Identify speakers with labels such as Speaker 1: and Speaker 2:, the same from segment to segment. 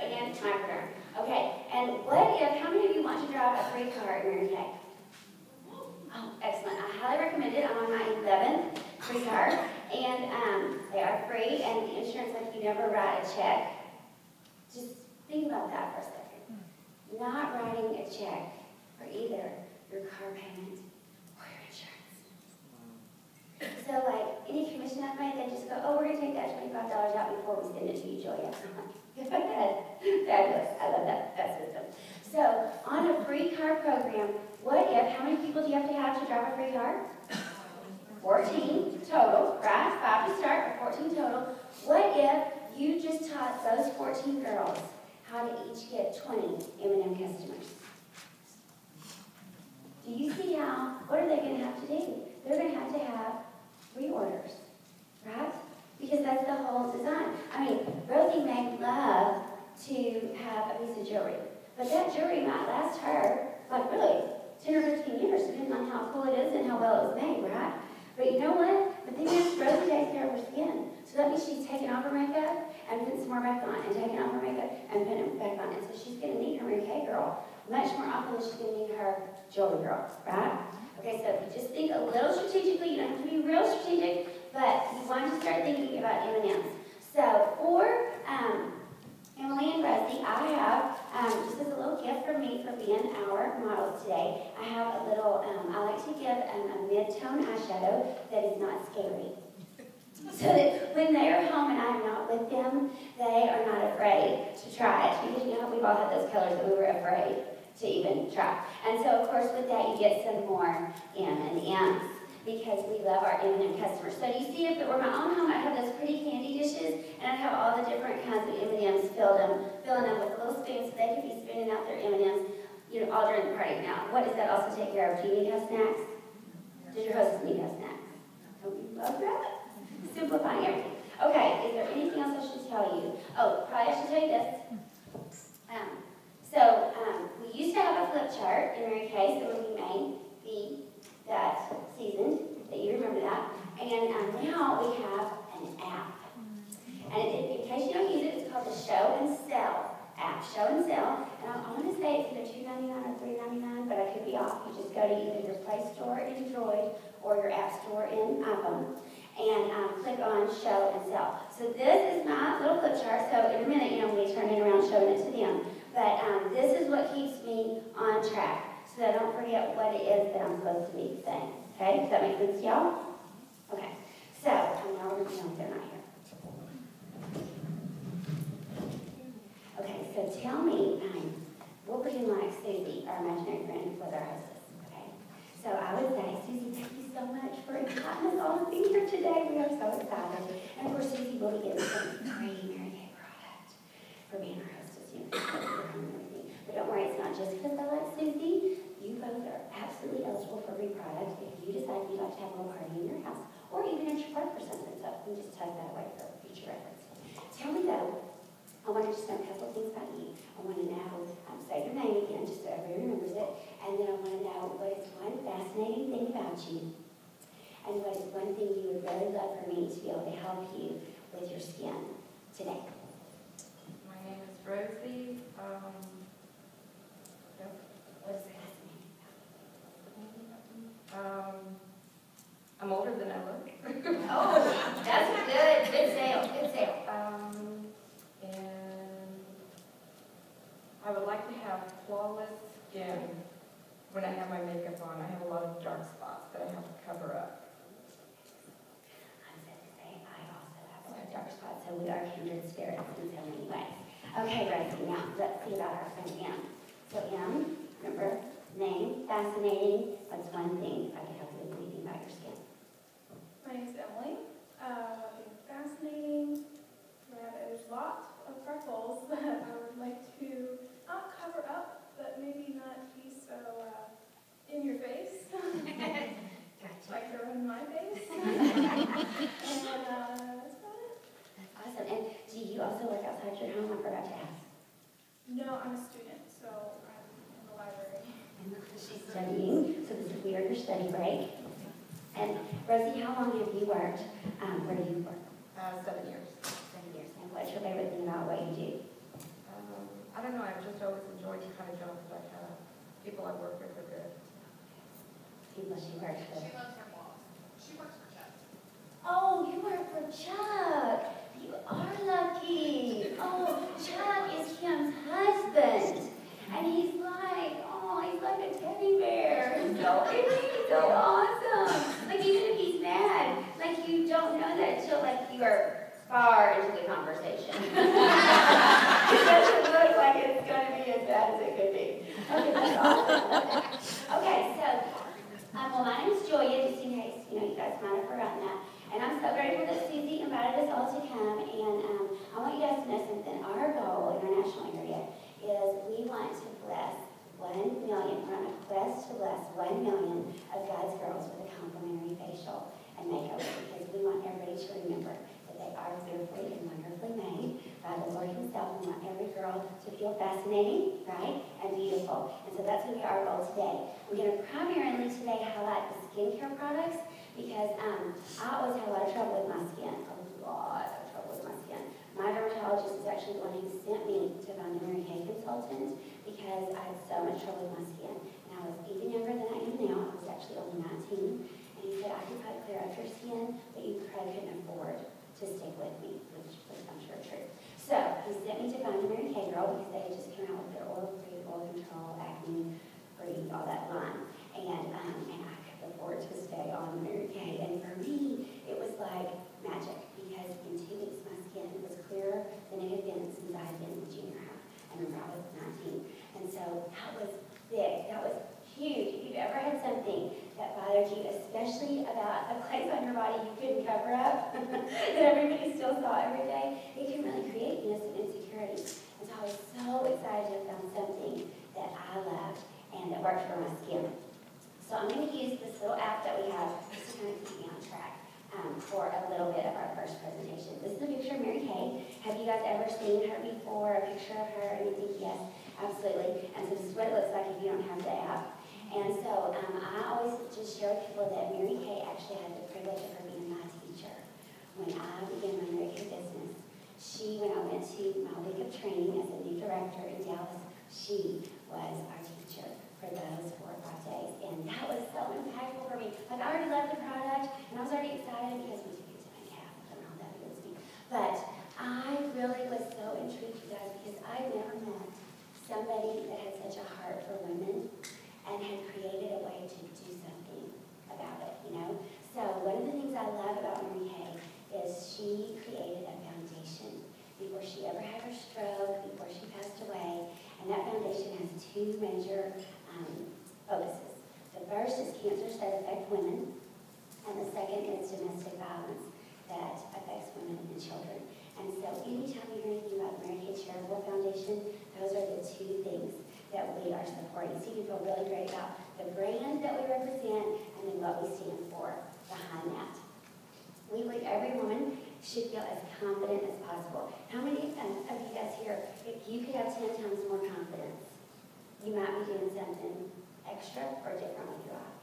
Speaker 1: and microderm. Okay, and what if, how many of you want to drive a free car at Mary Kay? Oh, excellent. I highly recommend it. I'm on my 11th free car, and they are free, and the insurance, like, you never write a check. Just think about that for a second. Not writing a check for either your car payment or your insurance. So, like, any commission I've made, they just go, oh, we're going to take that $25 out before we send it to you, Julia. Fabulous. I love that system. So, on a free car program, what if, how many people do you have to drive a free car? 14 total, right? 5 to start, but 14 total. What if you just taught those 14 girls how to each get 20 M&M customers? Do you see how, what are they going to have to do? They're going to have reorders, right? Because that's the whole design. I mean, Rosie may love to have a piece of jewelry, but that jewelry might last her, like, really 10 or 15 years, depending on how cool it is and how well it was made, right? But you know what? The thing is, Rosie takes care of her skin. So that means she's taking off her makeup and putting some more back on, and taking off her makeup and putting it back on. And so she's going to need her Mary Kay girl much more often than she's going to need her jewelry girl, right? Okay, so if you just think a little strategically, you don't have to be real strategic, but you want to start thinking about M&Ms. So for Emily and Rosie, I have, just as a little gift for me for being our models today, I have a little, I like to give a mid-tone eyeshadow that is not scary. So that when they are home and I am not with them, they are not afraid to try it. Because you know, we've all had those colors that we were afraid to even try. And so, of course, with that, you get some more M&Ms because we love our M&M customers. So you see, if it were my own home, I'd have those pretty candy dishes, and I'd have all the different kinds of M&Ms filling them with little spoons so they could be spinning out their M&Ms, you know, all during the party. Now, what does that also take care of? Do you need to have snacks? Does your hostess need to have snacks? Don't you love that? Simplifying everything. Okay, is there anything else I should tell you? Oh, probably I should tell you this. We used to have a flip chart in Mary Kay, so when we made that season, that you remember that. And now we have an app. And in case you don't use it, it's called the Show and Sell app. Show and Sell. And I want to say it's either $2.99 or $3.99, but I could be off. You just go to either your Play Store in Android or your App Store in iPhone. And click on Show and Sell. So this is my little flip chart. So in a minute, you know, we turn it around showing it to them. But this is what keeps me on track so that I don't forget what it is that I'm supposed to be saying. Okay? Does that make sense to y'all? Okay. So, now we're going to they're not here. Okay, so tell me, we'll pretend like Susie, our imaginary friend, was our hostess. Okay? So I would say, Susie, thank you so much for inviting us all to be here today. We are so excited. And of course, Susie will be getting some free Mary Kay product for being our hostess. You know, but don't worry, it's not just because I like Susie. You both are absolutely eligible for free product if you decide you'd like to have a little party in your house, or even at your park or something. So you can just type that away for future reference. Tell me though, I want to just know a couple of things about you. I want to know, say your name again, just so everybody remembers it, and then I want to know what is one fascinating thing about you, and what is one thing you would really love for me to be able to help you with your skin today.
Speaker 2: My name is Rosie.
Speaker 1: What is fascinating?
Speaker 2: I'm older than I look.
Speaker 1: Oh, that's good. Good sale. Good sale.
Speaker 2: And I would like to have flawless skin when I have my makeup on. I have a lot of dark spots that I have to cover up.
Speaker 1: I was going to say, I also have a lot of dark spots, so we are kindred spirits in so many ways. Okay, Rosie, now let's see about our friend M. So M, remember, name, fascinating. What's one thing, if I could help you with anything about your skin?
Speaker 3: My name's Emily. Fascinating. There's lots of freckles that I would like to not cover up, but maybe not be so in your face.
Speaker 1: Gotcha.
Speaker 3: Like they're in my face. And that's about it.
Speaker 1: That's awesome. And do you also work outside your home? I forgot to ask.
Speaker 3: No, I'm a student, so I'm in the library.
Speaker 1: And she's studying, so this is we are your study break. And Rosie, how long have you worked? Where do you work?
Speaker 2: 7 years.
Speaker 1: 7 years. And what's your favorite thing about what you do?
Speaker 2: I don't know, I've just always enjoyed the kind of job that I have. People I work with are good.
Speaker 1: People she works with.
Speaker 4: She loves her boss. She works for Chuck.
Speaker 1: Oh, you work for Chuck. You are lucky. Oh, Chuck is Kim's husband. And he's like a teddy bear. He's so awesome. Like, even if he's mad, like, you don't know that until, like, you are far into the conversation. It doesn't look like it's going to be as bad as it could be. Okay, that's awesome. Okay, so, well, my name is Julia, just in case, you guys might have forgotten that. And I'm so grateful that Susie invited us all to come. And I want you guys to know something. Our goal in our national area is we want to bless 1 million. We're on a quest to bless 1 million of God's girls with a complimentary facial and makeover, because we want everybody to remember that they are fearfully and wonderfully made by the Lord Himself. We want every girl to feel fascinating, right, and beautiful. And so that's going to be our goal today. We're going to primarily today highlight the skincare products, because I always had a lot of trouble with my skin, My dermatologist is actually the one who sent me to find a Mary Kay consultant, because I had so much trouble with my skin. And I was even younger than I am now. I was actually only 19. And he said, I could probably clear up your skin, but you probably couldn't afford to stick with me, which was, I'm sure, true. So he sent me to find a Mary Kay girl, because they had just come out with their oil-free, oil control, acne-free, all that line. And I could afford to stay on Mary Kay. And for me, it was like magic, because in 2 weeks my skin was clearer than it had been since I had been in junior high. I remember I was 19. And so that was big. That was huge. If you've ever had something that bothered you, especially about a place on your body you couldn't cover up, that everybody still saw every day, it can really create some insecurity. And so I was so excited to have found something that I loved and that worked for my skin. So I'm going to use this little app that we have just to kind of keep me on track for a little bit of our first presentation. This is a picture of Mary Kay. Have you guys ever seen her before, a picture of her, anything? Yes, absolutely. And so this is what it looks like if you don't have the app. And so I always just share with people that Mary Kay actually had the privilege of her being my teacher. When I began my Mary Kay business, when I went to my week of training as a new director in Dallas, she was our teacher for those 4 or 5 days. And that was so impactful for me. Like, I already loved the product, and I was already excited because we took it to my calf. I don't know how that feels to me. But I really was so intrigued, you guys, because I never met somebody that had such a heart for women and had created a way to do something about it, So one of the things I love about Mary Kay is she created a foundation before she ever had her stroke, before she passed away. And that foundation has 2 major focuses. The first is cancers that affect women, and the second is domestic violence that affects women and children. And so anytime you hear anything about the Mary Kay Charitable Foundation, those are the 2 things that we are supporting. So you can feel really great about the brand that we represent and then what we stand for behind that. We believe every woman should feel as confident as possible. How many of you guys here, if you could have 10 times more confidence, you might be doing something extra or different with your life?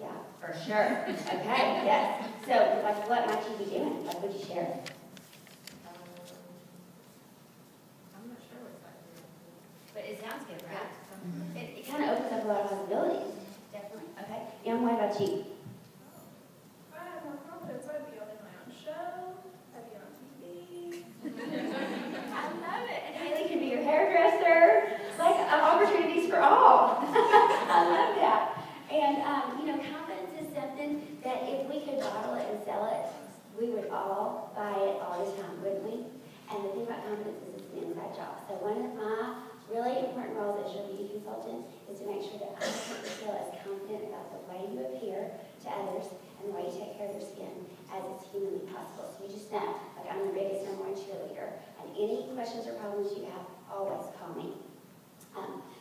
Speaker 1: Yeah, for sure. Okay, yes. So, like, what might you be doing? Like, would you share?
Speaker 2: I'm not sure what that is.
Speaker 1: But it sounds good, right? It kind of opens up a lot of possibilities. Definitely. Okay. Em, what about you?
Speaker 3: If I had more confidence, I'd be owning my own show. I'd be on TV.
Speaker 1: I love it. And Haley can be your hairdresser. Like, opportunities for all. I love that. And, confidence is something that if we could bottle it and sell it, we would all buy it all the time, wouldn't we? And the thing about confidence is it's an inside job. So one of my really important roles as your beauty consultant is to make sure that I make you feel as confident about the way you appear to others and the way you take care of your skin as it's humanly possible. So you just know, like, I'm the biggest number 1 cheerleader. And any questions or problems you have, always call me.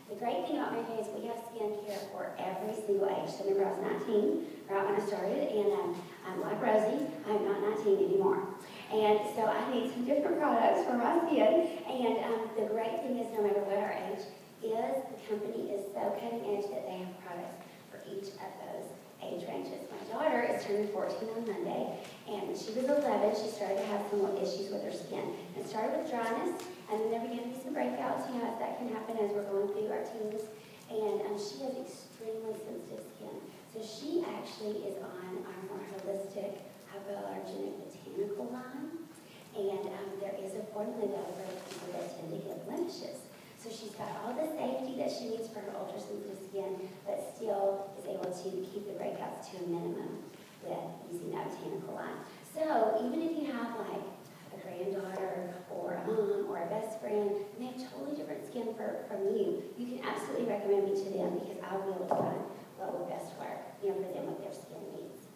Speaker 1: The great thing about Mary Kay is we have skincare for every single age. So remember, I was 19 right when I started, and I'm like Rosie, I'm not 19 anymore. And so I need some different products for my skin. And the great thing is, no matter what our age is, the company is so cutting edge that they have products for each of those age ranges. My daughter is turning 14 on Monday, and when she was 11, she started to have some issues with her skin. It started with dryness, And then there began to be some breakouts, as that can happen as we're going through our teens. And she has extremely sensitive skin. So she actually is on our more holistic, hypoallergenic botanical line. And there is a formula though for people that tend to get blemishes. So she's got all the safety that she needs for her ultra-sensitive skin, but still is able to keep the breakouts to a minimum with using that botanical line. So even if you have like a granddaughter or a mom or a best friend, and they have totally different skin from you, you can absolutely recommend me to them because I'll be able to find what would best work, for them with their skin needs.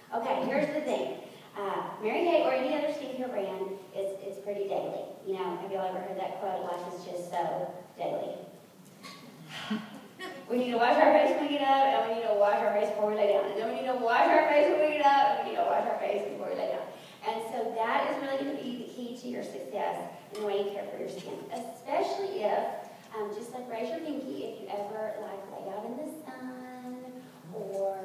Speaker 1: Okay, here's the thing. Mary Kay or any other skincare brand is pretty daily. Have you all ever heard that quote, life is just so daily? We need to wash our face when we get up, and we need to wash our face before we lay down. And then we need to wash our face when we get up, and we need to wash our face before we lay down. And so that is really going to be the key to your success in the way you care for your skin. Especially if, just like raise your pinky, if you ever lay out in the sun, or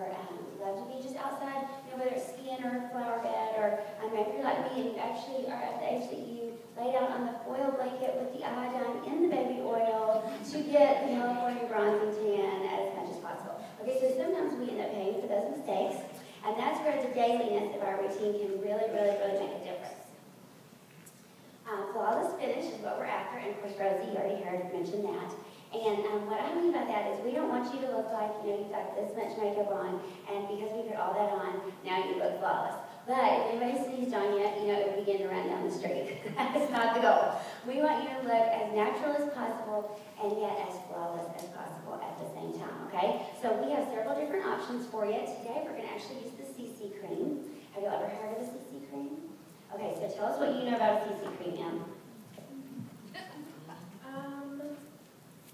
Speaker 1: love to be just outside, whether it's skiing or a flower bed, or maybe you're like me and you actually are at the age that you lay down on the foil blanket with the iodine in the baby oil to get the California bronzing tan as much as possible. Okay, so sometimes we end up paying for those mistakes, and that's where the dailiness of our routine can really, really, really make a difference. Flawless finish is what we're after, and of course, Rosie, you already heard mention that. And what I mean by that is we don't want you to look like, you've got this much makeup on, and because we put all that on, now you look flawless. But if anybody sneezed on you, it would begin to run down the street. That's not the goal. We want you to look as natural as possible and yet as flawless as possible at the same time, okay? So we have several different options for you. Today we're going to actually use the CC cream. Have you ever heard of a CC cream? Okay, so tell us what you know about a CC cream, Em.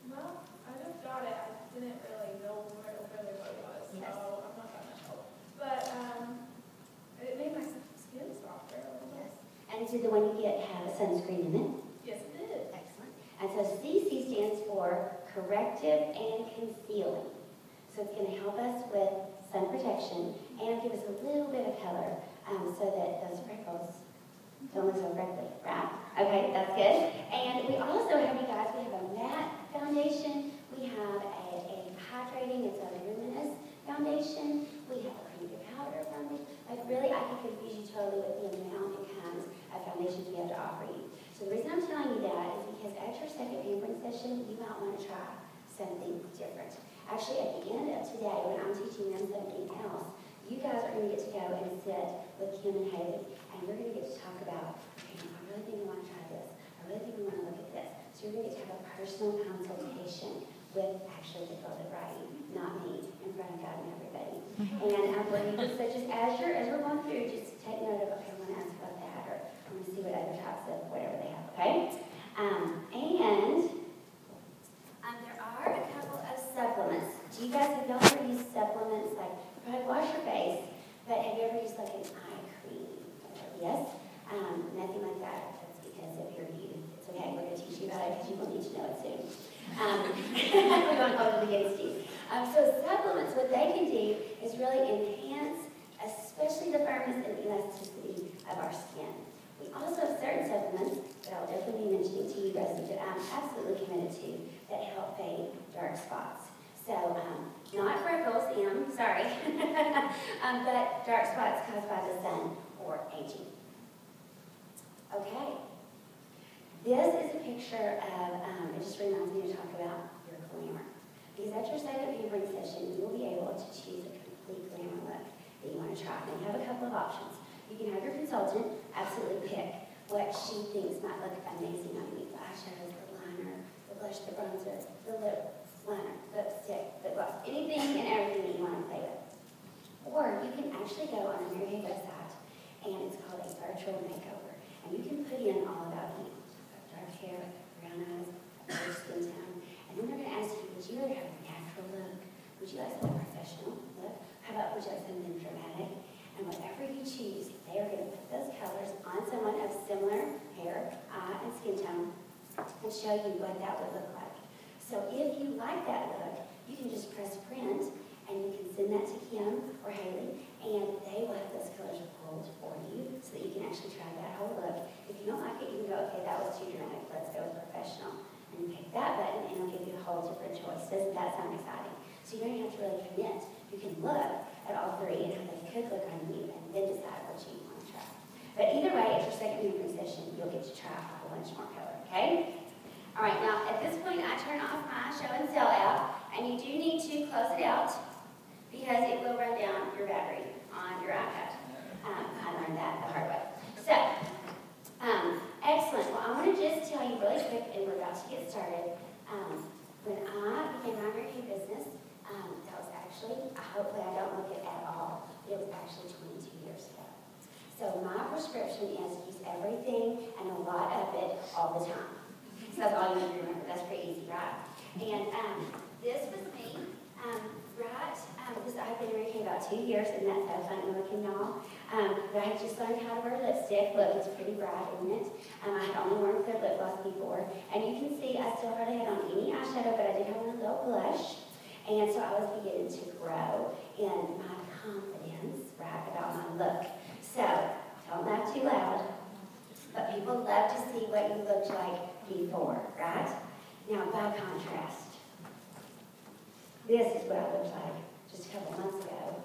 Speaker 3: Well, I just got it. I didn't really know really what it was, so
Speaker 1: Yes.
Speaker 3: I'm not that much help. But it made my skin softer a little bit.
Speaker 1: And did the one you get have a sunscreen in it?
Speaker 3: Yes, it did.
Speaker 1: Excellent. And so CC stands for corrective and concealing. So it's going to help us with sun protection and give us a little bit of color so that those freckles don't look so freckly, right? Okay, that's good. And we also have, you guys, we have a matte foundation. We have a hydrating, it's a luminous foundation. We have a cream to powder foundation. Really, I could confuse you totally with the amount and kinds of foundations we have to offer you. So the reason I'm telling you that is because at your second pampering session, you might want to try something different. Actually, at the end of today, when I'm teaching them something else, you guys are going to get to go and sit with Kim and Haley, and you're going to get to talk about, okay, I really think we want to try this. I really think we want to look at this. So you're going to get to have a personal consultation with actually the girl that writing, not me, in front of God and everybody. And I'm going to, such as we're going through, just take note of, okay, I want to ask about that, or I want to see what other types of whatever they have, okay? There are a couple of supplements. Do you guys, have y'all ever used supplements, like, probably wash your face, but have you ever used like an eye cream? Yes? Nothing like that. That's because of your youth. It's okay, we're going to teach you about it because you will need to know it soon. We don't hold it against you. So supplements, what they can do is really enhance, especially the firmness and elasticity of our skin. We also have certain supplements that I'll definitely be mentioning to you guys that I'm absolutely committed to that help fade dark spots. So, not freckles, sorry, but dark spots caused by the sun or aging. Okay. This is a picture of, it just reminds me to talk about your glamour. Because at your second pampering session, you'll be able to choose a complete glamour look that you want to try. And you have a couple of options. You can have your consultant absolutely pick what she thinks might look amazing on you. The eyeshadows, the liner, the blush, the bronzer, the lip liner, lipstick, lip gloss, anything and everything that you want to play with. Or you can actually go on the Mary Kay website, and it's called a virtual makeover. And you can put in all about you. Dark hair, brown eyes, dark skin tone. And then they're going to ask you, would you rather have a natural look? Would you like something professional look? How about would you like something dramatic? And whatever you choose, they are going to put those colors on someone of similar hair, eye, and skin tone and show you what that would look like. So if you like that look, you can just press print and you can send that to Kim or Haley, and they will have those colors pulled for you so that you can actually try that whole look. If you don't like it, you can go, okay, that was too dramatic. Let's go with professional. And you pick that button, and it'll give you a whole different choice. Doesn't that sound exciting? So you don't have to really commit. You can look at all three and how they could look on you, and then decide what you want to try. But either way, at your second movement session, you'll get to try a whole bunch more color, okay? All right, now at this point, I turn off my show and sell out, and you do need to close it out because it will run down your battery on your iPad. I learned that the hard way. So, excellent. Well, I want to just tell you really quick, and we're about to get started. When I began my Mary Kay business, that was actually, hopefully I don't look it at all, it was actually 22 years ago. So my prescription is use everything and a lot of it all the time. So that's all you need to remember. That's pretty easy, right? And this was me, right? I've been Mary Kay about 2 years, and that's how fun looking, y'all. But I had just learned how to wear lipstick. Look, it's pretty bright, isn't it? I had only worn clear lip gloss before. And you can see I still hardly had on any eyeshadow, but I did have on a little blush. And so I was beginning to grow in my confidence, right, about my look. So, don't laugh too loud, but people love to see what you looked like before, right? Now, by contrast, this is what I looked like just a couple months ago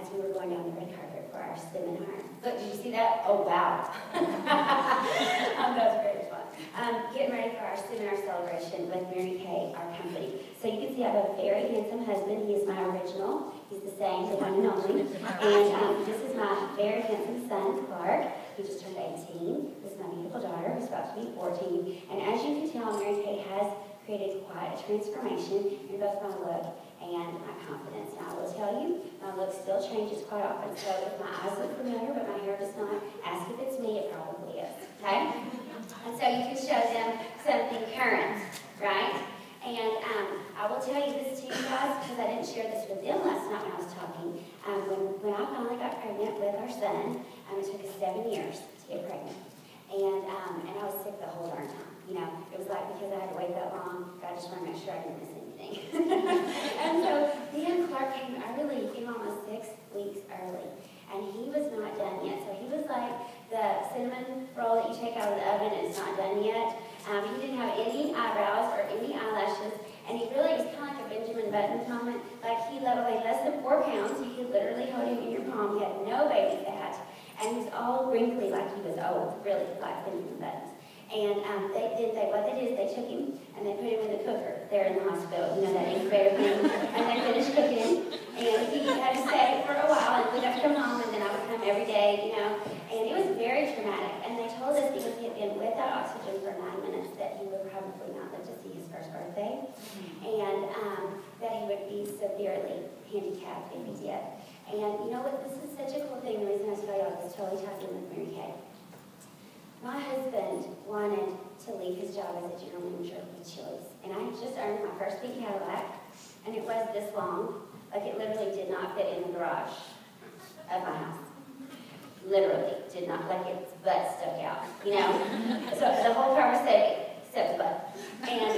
Speaker 1: as we were going down the red carpet for our seminar. Look, did you see that? Oh, wow. That was great fun. Getting ready for our seminar celebration with Mary Kay, our company. So you can see I have a very handsome husband. He is my original. He's the same, the one and only. And this is my very handsome son, Clark. He just turned 18. This is my beautiful daughter, who's about to be 14. And as you can tell, Mary Kay has created quite a transformation in both my look and my confidence. Now, I will tell you, my look still changes quite often. So if my eyes look familiar, but my hair does not, ask if it's me, it probably is, okay? And so you can show them something current, right? And I will tell you this to you guys, because I didn't share this with them last night when I was talking. When I finally got pregnant with our son, it took us 7 years to get pregnant. And I was sick the whole darn time. You know, it was like because I had to wake up long, God just wanted to make sure I didn't miss anything. And so then Clark came early. He came almost 6 weeks early. And he was not done yet. So he was like the cinnamon roll that you take out of the oven and it's not done yet. He didn't have any eyebrows or any eyelashes. And he really was kind of like a Benjamin Button moment. Like he weighed less than 4 pounds. You could literally hold him in your palm. He had no baby fat. And he was all wrinkly like he was old, really, like Benjamin Buttons. And what they did is they took him and they put him in the cooker there in the hospital, you know, that incubator thing. And they finished cooking him. And he had to stay for a while, and we'd have to come home, and then I would come every day, you know. And it was very traumatic. And they told us because he had been without oxygen for 9 minutes that he would probably not live to see his first birthday. And that he would be severely handicapped if he did. And you know what? This is such a cool thing. The reason I tell y'all this totally ties in with Mary Kay. My husband wanted to leave his job as a general manager with Chili's. And I had just earned my first big Cadillac, and it was this long. Like it literally did not fit in the garage of my house. Literally did not, like its butt stuck out, you know? So the whole car was saving, except the butt. And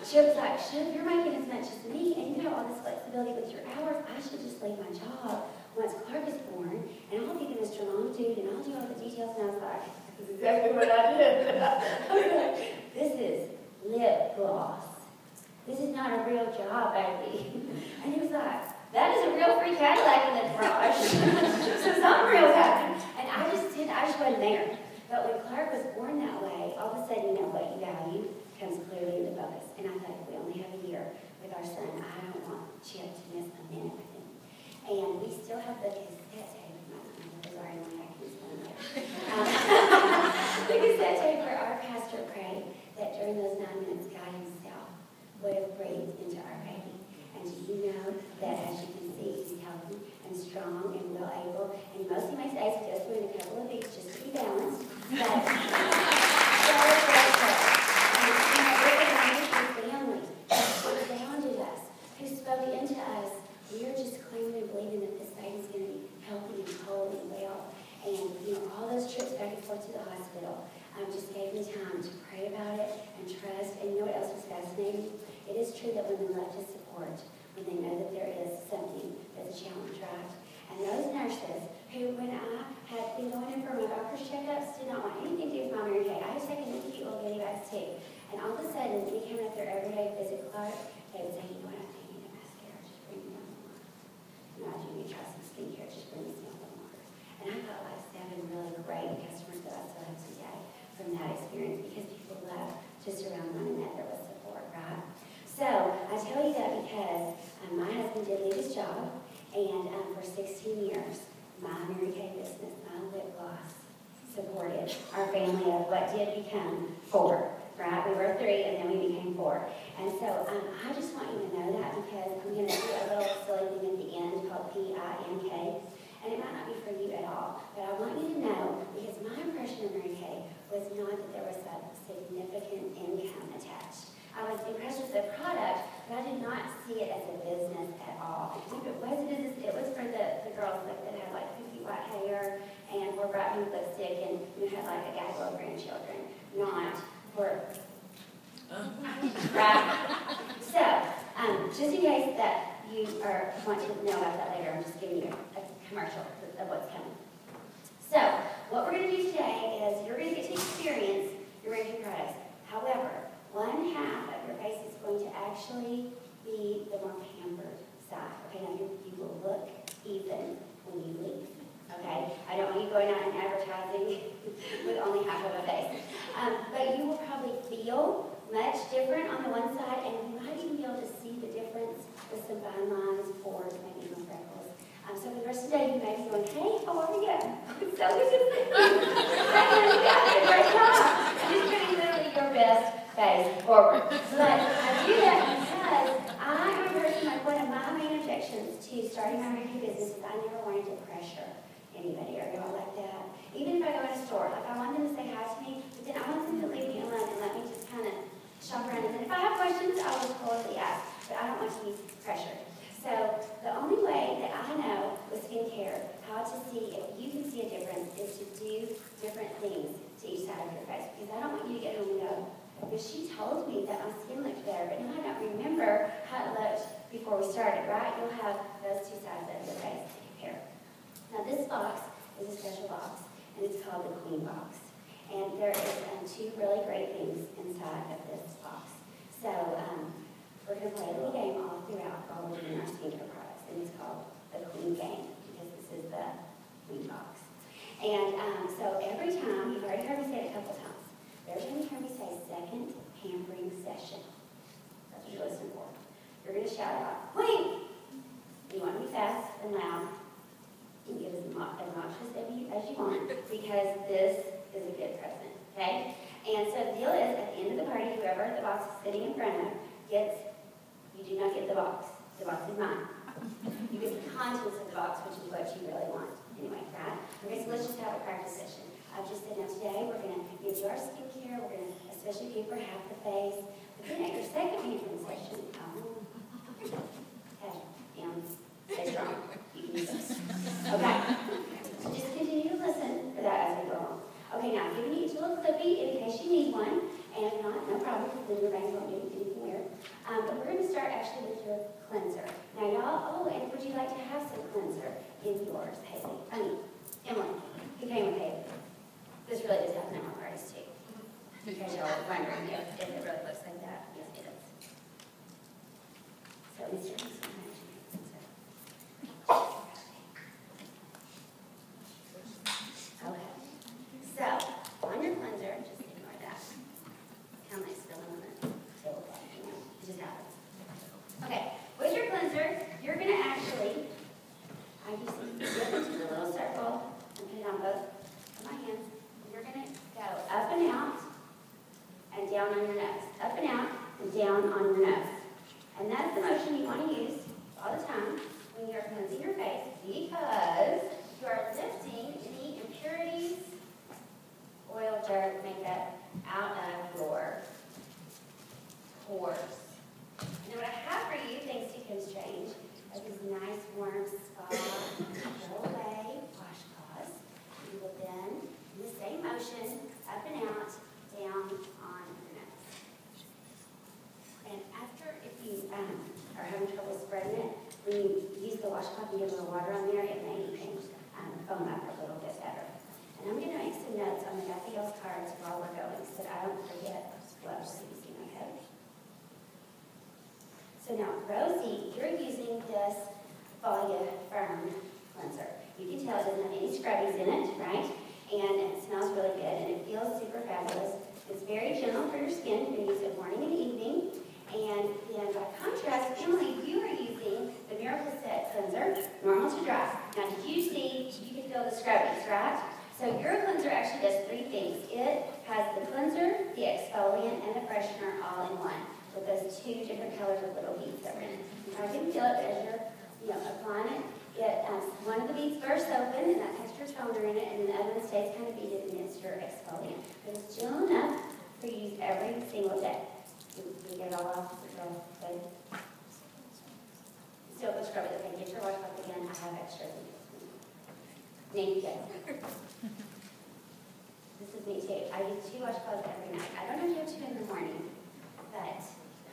Speaker 1: she was like, Shiv, you're making as much as me, and you have all this flexibility with your hours. I should just leave my job once Clark is born, and I'll be the Mr. Long Dude, and I'll do all the details. And I was like, this is exactly what I did. I was like, this is lip gloss. This is not a real job, baby. And he was like, that is a real free Cadillac in the garage. So something real happened. And I just wasn't there. But when Clark was born that way, all of a sudden, you know, what you value comes clearly into focus. And I thought, if we only have a year with our son, I don't want Chip to miss a minute with him. And we still have the cassette tape. Sorry, I'm not explain that. The cassette tape where our pastor prayed that during those 9 minutes, God himself would have breathed into our baby. And do you know that as you can see, he's healthy and strong and well able. And mostly makes days he goes through in a couple of weeks just to be balanced. But so grateful. And you know, we're the family who founded us, who spoke into us. We are just claiming and believing that this baby's going to be healthy and whole and well. And you know, all those trips back and forth to the hospital just gave me time to pray about it and trust. And you know what else was fascinating? It is true that women love to support when they know that there is something that's a challenge, right? And those nurses who, when I had been going in for my doctor's checkups, did not want anything to do with my Mary Kay. I had taken a cute little job. And for 16 years, my Mary Kay business, my lip gloss, supported our family of what did become 4, right? We were 3 and then we became 4. And so I just want you to know that because I'm going to do a little silly thing at the end called PINK. And it might not be for you at all, but I want you to know, because my impression of Mary Kay was not that there was a significant income attached. I was impressed with the product, but I did not see it as a business at all. If it was a business, it was for the girls that had like 50 white hair and wore bright pink lipstick and had like a gaggle of grandchildren, not for, right? So, just in case that you want to know about that later, I'm just giving you a commercial of what's coming. So, what we're going to do today is you're going to get to experience your Mary Kay products. However, one half of your face is going to actually be the more pampered side. Okay, now you will look even when you leave. Okay, I don't want you going out and advertising with only half of a face. But you will probably feel much different on the one side, and you might even be able to see the difference with some fine lines, pores, maybe even freckles. So for the rest of the day, you may be going, hey, how are you? It's so good to see you. You did a great job. Just putting literally your best face forward. But I do that because I am a person, like one of my main objections to starting my Mary Kay business is I never wanted to pressure anybody. Are y'all like that? Even if I go in a store, like I want them to say hi to me, but then I want them to leave me alone and let me just kind of shop around. And then if I have questions, I will totally ask. But I don't want to be pressured. So the only way that I know with skincare how to see if you can see a difference is to do different things to each side of your face. Because I don't want you to get home and go, because she told me that my skin looked better, but now I don't remember how it looked before we started, right? You'll have those 2 sides of your face to compare. Now this box is a special box, and it's called the Queen Box. And there is 2 really great things inside of this box. So we're going to play a little game all throughout while we're doing our skincare products, and it's called the Queen Game, because this is the Queen Box. And so every time, you've already heard me say it a couple times, every time you hear me say second pampering session, that's what you're listening for. You're going to shout out, Queen! You want to be fast and loud. You can get as obnoxious as you want, because this is a good present, okay? And so the deal is, at the end of the party, whoever the box is sitting in front of gets, you do not get the box. The box is mine. You get the contents of the box, which is what you really want. Anyway, right? Okay, so let's just have a practice session. I've just said, now today we're going to give you our skincare. We're going to especially pamper half the face. But then at your second pampering session, okay, stay strong. You can use this. Okay. So just continue to listen for that as we go on. Okay, now I'm giving you each a little clippy in case you need one. And if not, no problem, because then your bangs won't do anything weird. But we're going to start actually with your cleanser. Now, y'all, and would you like to have some cleanser in yours, Haley? Emily, who came with Haley? This really does happen at my parties, too. In case y'all are wondering if it really looks like that. Yes, it is. So, Mr. Cleanser. Okay. So, on your cleanser, just ignore that. How am I spilling on the tablecloth? You know, it just happens. Okay, with your cleanser, you're going to actually, I just dip into the little circle and put it on both of my hands. You're going to go up and out and down on your nose. Up and out and down on your nose. And that's the motion you want to use all the time when you're cleansing your face, because you are lifting any impurities, oil, dirt, makeup out of your pores. And what I have for you, thanks to Kim's Change, are these nice warm spa roll away washcloths. You will then, in the same motion, up and out, down on your nose. And after, if you are having trouble spreading it, when you use the washcloth and get a little water on there, it may even foam up a little bit better. And I'm going to make some notes on the Got the Girls cards while we're going so that I don't forget what we're using, okay? So now, Rosie, you're using this Folia Firm cleanser. You can tell it doesn't have any scrubbies in it, right? And it smells really good, and it feels super fabulous. It's very gentle for your skin. You can use it morning and evening. And then by contrast, Emily, you are using the Miracle Set cleanser. It has the cleanser, the exfoliant, and the freshener all in one, with those two different colors of little beads that are in it. You can feel it as you're applying it. One of the beads bursts open, and that has your toner in it, and the other one stays kind of beaded, and it's your exfoliant. But it's gentle enough for use every single day. You get it all off, good. Still go scrub it. Okay, get your washcloth again. I have extras. Thank you. This is me too. I use 2 washcloths every night. I don't know if you have 2 in the morning, but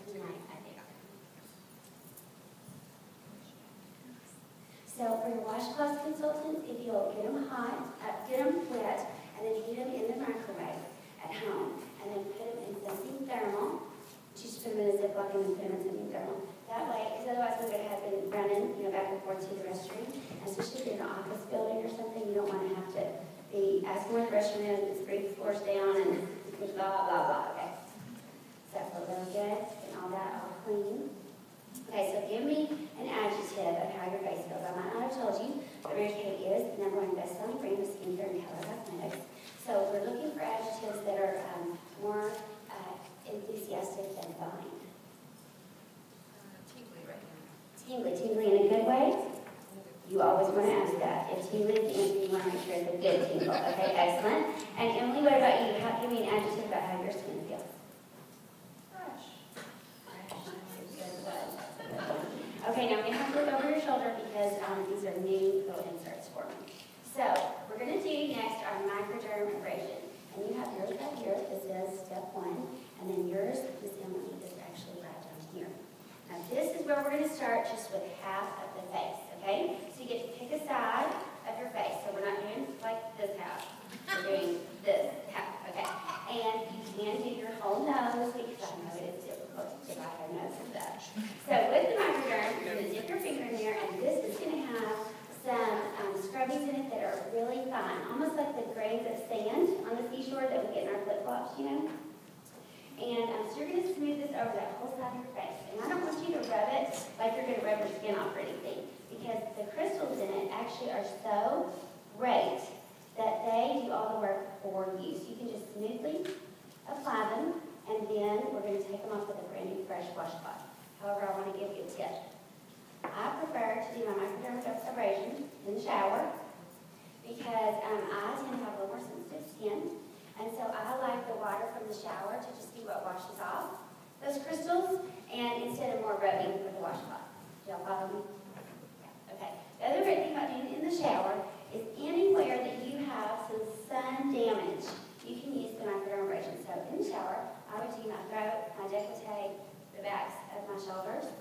Speaker 1: every night I do. So for your washcloth consultants, if you'll get them hot, get them wet, and then heat them in the microwave at home, and then put them in something thermal. Just put them in a Ziploc and then put them in something thermal. That way, because otherwise we would have been running, back and forth to the restroom. And especially if you're in an office building or something, you don't want to have to be asking where the restroom is, it's 3 floors down, and blah, blah, blah, okay? So that feels really good, and all that all clean. Okay, so give me an adjective of how your face feels. I might not have told you, but Mary Kay is the #1 best-selling brand of skincare and color cosmetics. So we're looking for adjectives that are more enthusiastic than fine.
Speaker 4: Tingly right now.
Speaker 1: Tingly in a good way? You always want to ask that. If tingly is the answer, you want to make sure it's a good tingle. Okay, excellent. And Emily, what about you? Give me an adjective about how your skin feels.
Speaker 3: Fresh.
Speaker 1: Okay, now we have to look over your shoulder because these are new little inserts for me. So we're going to do next our microdermabrasion. And you have yours right here. This is step 1. And then yours, Miss Emily, is actually right down here. Now this is where we're going to start just with half of the face, okay? So you get to pick a side of your face. So we're not doing like this half. We're doing this half, okay? And you can do your whole nose because I know it is difficult to get out your nose and such. So with the microderm, you're going to dip your finger in there, and this is going to have some scrubbies in it that are really fine, almost like the grains of sand on the seashore that we get in our flip-flops, And so you're going to smooth this over that whole side of your face. And I don't want you to rub it like you're going to rub your skin off or anything, because the crystals in it actually are so great that they do all the work for you. So you can just smoothly apply them, and then we're going to take them off with a brand new fresh washcloth. However, I want to give you a tip. I prefer to do my microdermabrasion in the shower because I tend to have a little more sensitive skin. And so I like the water from the shower to just be what washes off those crystals, and instead of more rubbing with the washcloth. Do y'all follow me? Yeah. Okay. The other great thing about doing it in the shower is anywhere that you have some sun damage, you can use the microdermabrasion. So in the shower, I would do my throat, my décolleté, the backs of my shoulders,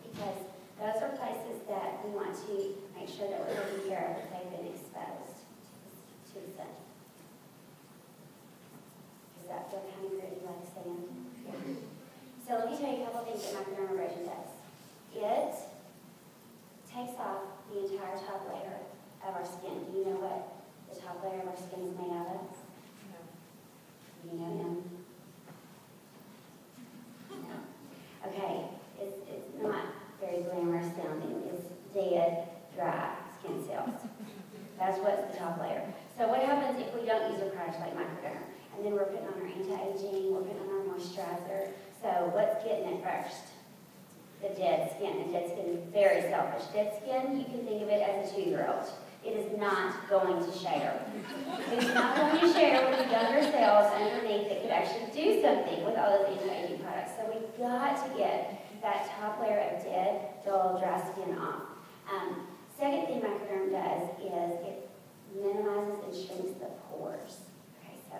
Speaker 1: because those are places that we want to make sure that we're taking care of if they've been exposed to the sun. Does that feel kind of gritty like sand? Yeah. So let me tell you a couple of things that microdermabrasion does. It takes off the entire top layer of our skin. Do you know what the top layer of our skin is made out of?
Speaker 2: No.
Speaker 1: You know him? No. Okay, it's not very glamorous sounding. It's dead, dry skin cells. That's what's the top layer. So what happens if we don't use a product like microderm? And then we're putting on our anti-aging, we're putting on our moisturizer. So what's getting it first? The dead skin. The dead skin is very selfish. Dead skin, you can think of it as a 2-year-old. It is not going to share. It is not going to share with the younger cells underneath that could actually do something with all of these anti-aging products. So we've got to get that top layer of dead, dull, dry skin off. Second thing microderm does is it minimizes and shrinks the pores. Okay, so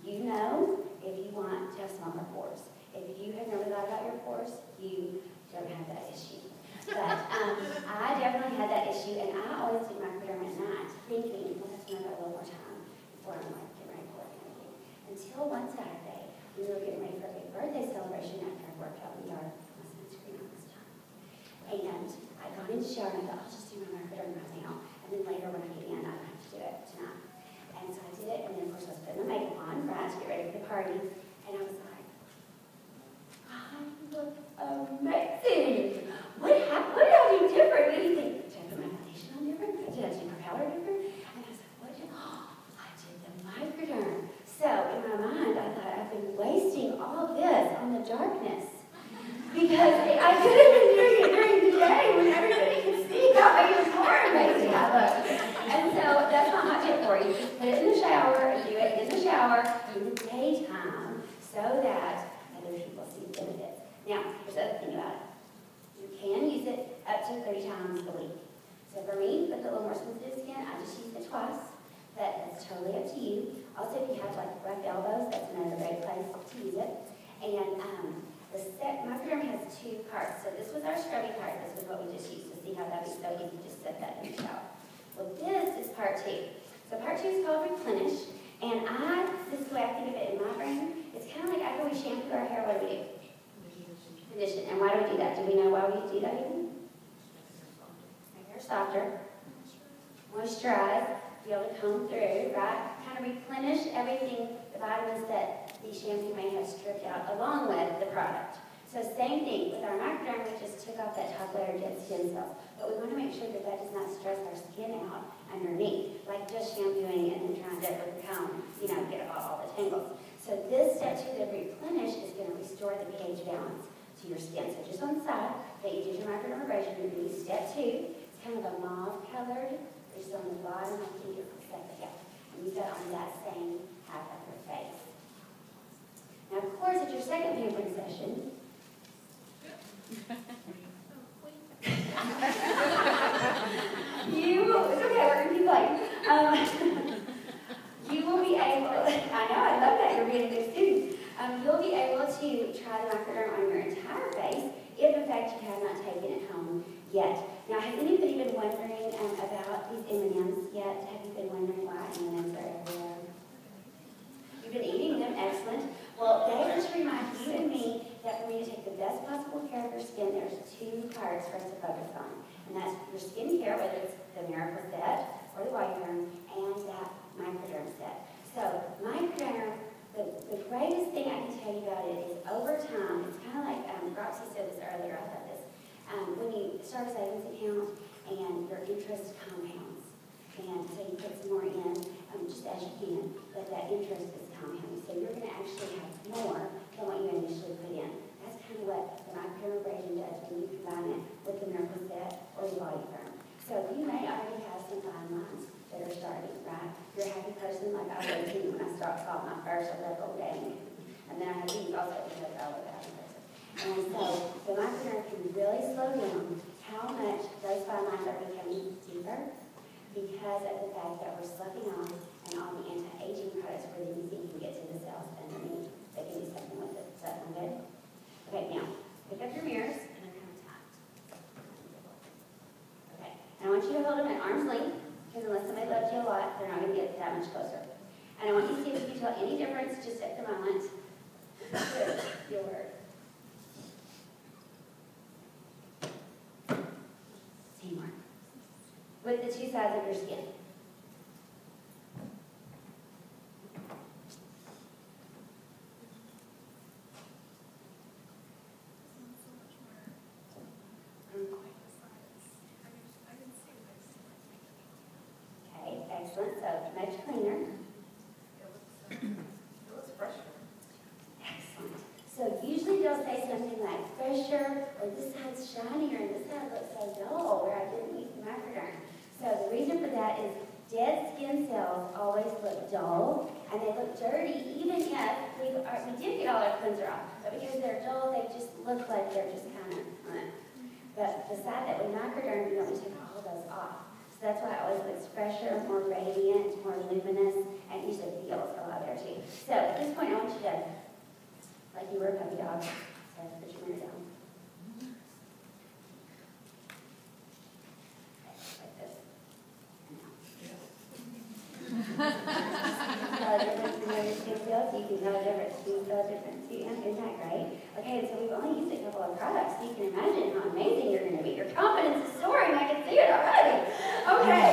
Speaker 1: you know if you want to have smaller pores. If you have never thought about your pores, you don't have that issue. But I definitely had that issue, and I always do microderm at night, thinking, well, that's another little more time before I'm like getting ready for work and everything. Until one Saturday, we were getting ready for a big birthday celebration after I worked out in the yard. And I got in the shower and I thought, I'll just do my microderm right now. And then later when I get in, I don't have to do it tonight. And so I did it, and then of course I was putting my makeup on, right, to get ready for the party. And I was like, I look amazing. What did I do different? What do you think? Did I put my foundation on different? Did I do my powder different? And I was like, what did I did the microderm. So darkness. Because I could have been doing it during the day when everybody could see how even more amazing I look. And so that's not my tip for you. Just put it in the shower, do it in the shower in the daytime so that other people see the benefits. Now, here's the other thing about it. You can use it up to 30 times a week. So for me, with a little more sensitive skin, I just use it twice. But that's totally up to you. Also, if you have like rough elbows, that's another great place to use it. And microderm has two parts. So this was our scrubby part. This was what we just used to see how that'd be so easy to just set that in the shower. Well, this is part two. So part two is called replenish. And this is the way I think of it in my brain. It's kind of like after we shampoo our hair, what do we do? Condition. And why do we do that? Do we know why we do that even? Make hair softer. Moisturize. Be able to comb through, right? Kind of replenish everything, the vitamins that the shampoo may have stripped out along with the product. So same thing with our microderm, we just took off that top layer of dead skin cells. But we want to make sure that that does not stress our skin out underneath, like just shampooing and then trying to with the comb, get all the tangles. So this step two, the replenish, is going to restore the pH balance to your skin. So just on the side that you did your microdermabrasion, you're going to use step two. It's kind of a mauve colored. Just on the bottom, I think it's the second, yeah. And use that on that same half of your face. Now, of course, at your second pampering session, it's okay, we're going to keep playing. You will be able, I know, I love that, you're being a good student. You'll be able to try the microderm on your entire face if, in fact, you have not taken it home yet. Now, has anybody been wondering about these M&Ms yet? Have you been wondering why M&Ms are everywhere? You've been eating them, excellent. Well, they just remind you and me that for me to take the best possible care of your skin, there's two parts for us to focus on. And that's your skincare, whether it's the Miracle Set or the White Derm, and that microderm set. So, microderm, the greatest thing I can tell you about it is over time, it's kind of like Roxy said this earlier, I thought this. When you start a savings account and your interest compounds, and so you put some more in just as you can, but that interest is compounding. So you're going to actually have more than what you initially put in. That's kind of what the microdermabrasion does when you combine it with the Miracle Set or the Body Firm. So you may already have some fine lines that are starting, right? You're a happy person like I was when I saw my first, I was like, oh dang. And then I had these also because I was a happy person. And so the microderm can really slow down how much those fine lines are becoming deeper because of the fact that we're sloughing off and all the anti-aging products really easy can get to the cells underneath. They can do something with it. Does that sound good? Okay, now, pick up your mirrors and then come tight. Okay, and I want you to hold them at arm's length because unless somebody loves you a lot, they're not going to get that much closer. And I want you to see if you can tell any difference just at the moment with your teamwork. With the two sides of your skin. Okay, excellent. So much cleaner.
Speaker 2: It looks fresher.
Speaker 1: Excellent. So usually they'll say something like fresher, or this side's shinier, and this side looks so dull, where I didn't use the microderm. So the reason for that is dead skin cells always look dull, and they look dirty, even if we did get all our cleanser off. But because they're dull, they just look like they're just kind of, But the side that we microderm, we take all those off. So that's why it always looks fresher, more radiant, more luminous, and usually feels a lot better too. So at this point, I want you to, like you were a puppy dog, so put your mirror down. Like this. You can tell the difference in your skin feels. You can tell the difference. You can feel the difference too. Isn't that great? Okay, so we've only used a couple of products, so you can imagine how amazing you're going to be. Your confidence is soaring. I can see it already. Okay,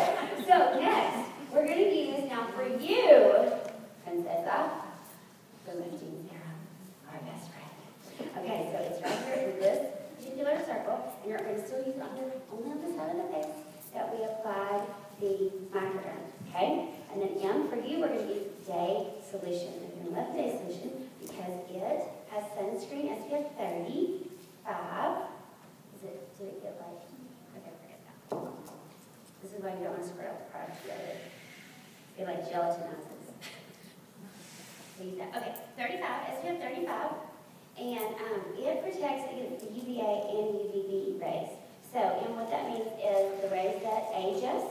Speaker 1: so next, we're going to use now for you, Princessa, the lifting serum, our best friend. Okay, so it's right here in this particular circle, and you're going to still use it only on the side of the face that we applied the microderm. Okay, and then M for you, we're going to use day solution. You're going to love day solution because because it has sunscreen SPF 35. Did it get light? Okay, forget that. This is why you don't want to squirt out the product together. It like gelatinizes. So use that. Okay, 35, SPF 35. And it protects against the UVA and UVB rays. So, and what that means is the rays that age us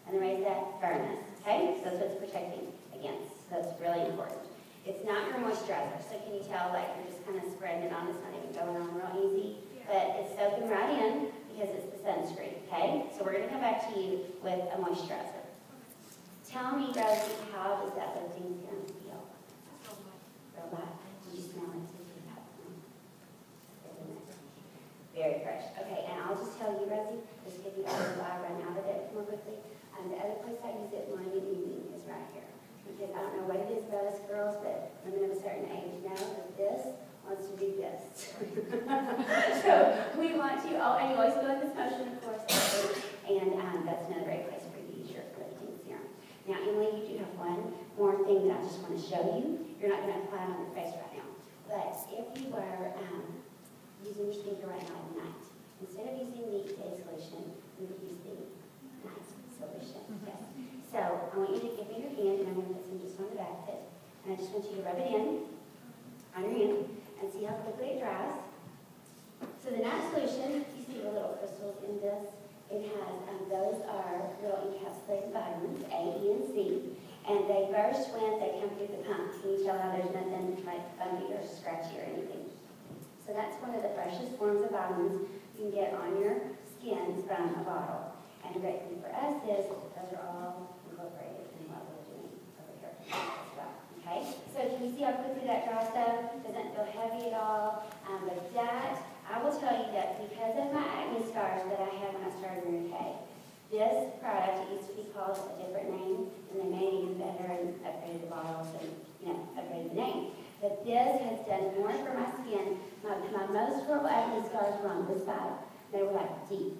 Speaker 1: and the rays that burn us. Okay? So that's what it's protecting against. So it's really important. It's not your moisturizer. So can you tell, like, you're just kind of spreading it on. It's not even going on real easy. But it's soaking right in because it's the sunscreen. Okay? So we're going to come back to you with a moisturizer. Tell me, Rosie, how does that lifting serum feel? Real light. Did you smell it too? Very fresh. Okay, and I'll just tell you, Rosie, just give you a little while, run out of it more quickly. The other place I use it morning and evening is right here. Because I don't know what it is about us girls, but women of a certain age know that this wants to do this. So we want to, and you always go in this motion, of course, and that's another great place for you to use your lifting serum. Now, Emily, you do have one more thing that I just want to show you. You're not going to apply it on your face right now. But if you were using your skincare right now at night, instead of using the day solution, you would use the night solution. Yes. So I want you to give me your hand, and I'm going to put some just on the back of it. And I just want you to rub it in on your hand and see how quickly it dries. So the night solution, you see the little crystals in this. It has, those are little encapsulated vitamins, A, E, and C. And they burst when they come through the pump. Can you tell how there's nothing like bumpy or scratchy or anything? So that's one of the freshest forms of vitamins you can get on your skin from a bottle. And the great thing for us is those are all incorporated in what we're doing over here as well. Okay? So can you see how quickly that dries though? Doesn't feel heavy at all. But that, I will tell you that because of my acne scars that I had when I started in UK, this product, it used to be called a different name, and they made it even better and upgraded the bottles and, upgraded the name. But this has done more for my skin. My most horrible acne scars were on this side. They were like deep.